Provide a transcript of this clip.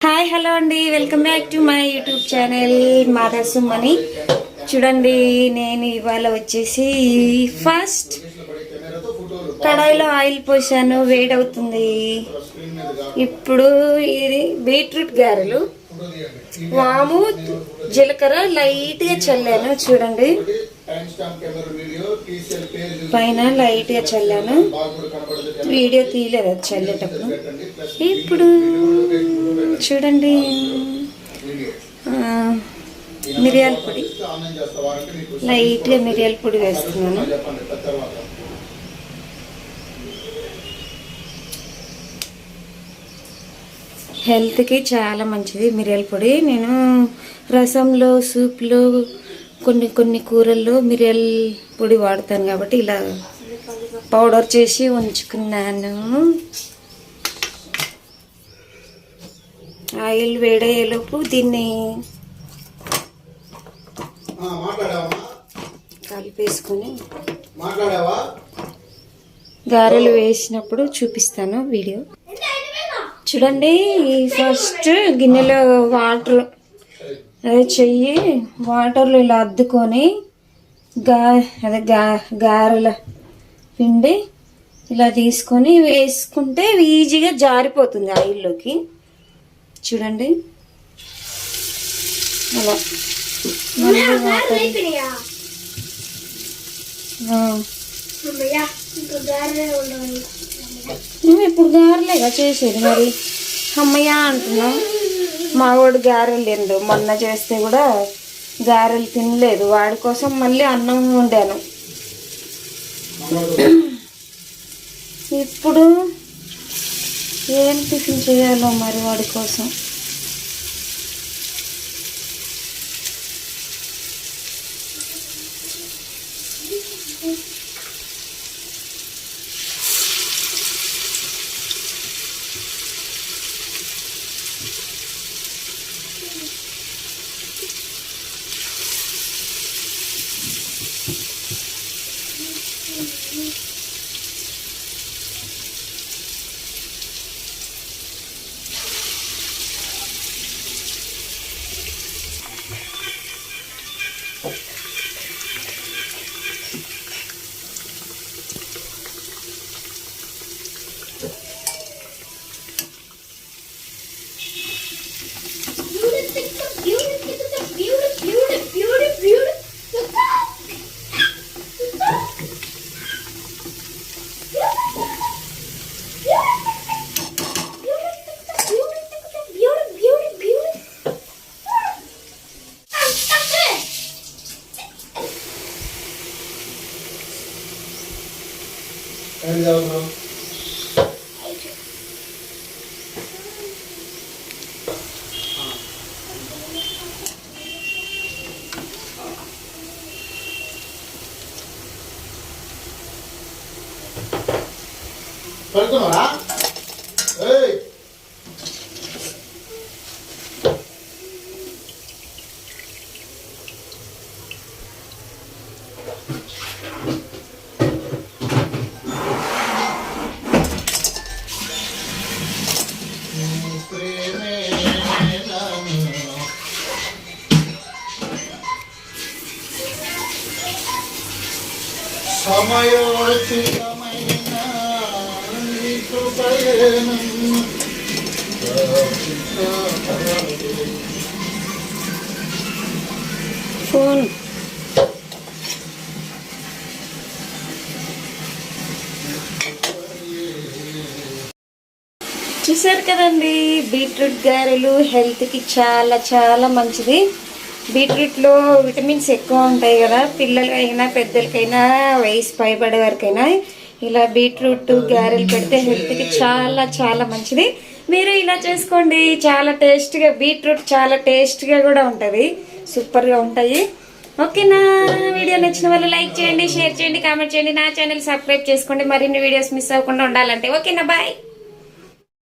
Hi hello అండి, welcome back to my YouTube channel mother Sumani. చూడండి, నేను ఇవాళ వచ్చేసి ఫస్ట్ కడాయిలో ఆయిల్ పోసాను, వేడవుతుంది. ఇప్పుడు ఇది బీట్రూట్ గారెలు, వాము జీలకర్ర లైట్గా చల్లాను. చూడండి, పైన లైట్గా చల్లాను, వీడియో తీయలేదు అది చల్లేటప్పుడు. ఇప్పుడు చూడండి, మిరియాల పొడి, లైట్గా మిరియాల పొడి వేస్తున్నాను. హెల్త్కి చాలా మంచిది మిరియాల పొడి. నేను రసంలో, సూప్లో, కొన్ని కూరల్లో మిరియాల పొడి వాడతాను కాబట్టి ఇలా పౌడర్ చేసి ఉంచుకున్నాను. ఆయిల్ వేడయ్యేలోపు దీన్ని కలిపేసుకొని గారెలు వేసినప్పుడు చూపిస్తాను వీడియో. చూడండి, ఫస్ట్ గిన్నెలో వాటర్ చెయ్యి వాటర్లో ఇలా అద్దుకొని గారెల పిండి ఇలా తీసుకొని వేసుకుంటే ఈజీగా జారిపోతుంది ఆయిల్లోకి. చూడండి, అలా మేము ఇప్పుడు గారెలేగా చేసేది, మరి అమ్మయ్య అంటున్నాం. మా వాడు గారెలు తిండు, మొన్న చేస్తే కూడా గారెలు తినలేదు. వాడి కోసం మళ్ళీ అన్నం వండాను. ఇప్పుడు ఏం టిఫిన్ చేయాలో మరి వాడి కోసం. పడుకున్నారా? సమయోచితమైన ఫోన్ చూసారు కదండి, బీట్రూట్ గారెలు హెల్త్కి చాలా చాలా మంచిది. బీట్రూట్లో విటమిన్స్ ఎక్కువ ఉంటాయి కదా, పిల్లలకైనా పెద్దలకైనా వయసు పైబడే వరకైనా ఇలా బీట్రూట్ గారెలు పెడితే హెల్త్కి చాలా చాలా మంచిది. మీరు ఇలా చేసుకోండి, చాలా టేస్ట్గా, బీట్రూట్ చాలా టేస్ట్గా కూడా ఉంటుంది, సూపర్గా ఉంటాయి. ఓకేనా? వీడియో నచ్చిన వాళ్ళు లైక్ చేయండి, షేర్ చేయండి, కామెంట్ చేయండి, నా ఛానల్ సబ్స్క్రైబ్ చేసుకోండి మరిన్ని వీడియోస్ మిస్ అవ్వకుండా ఉండాలంటే. ఓకేనా? బాయ్.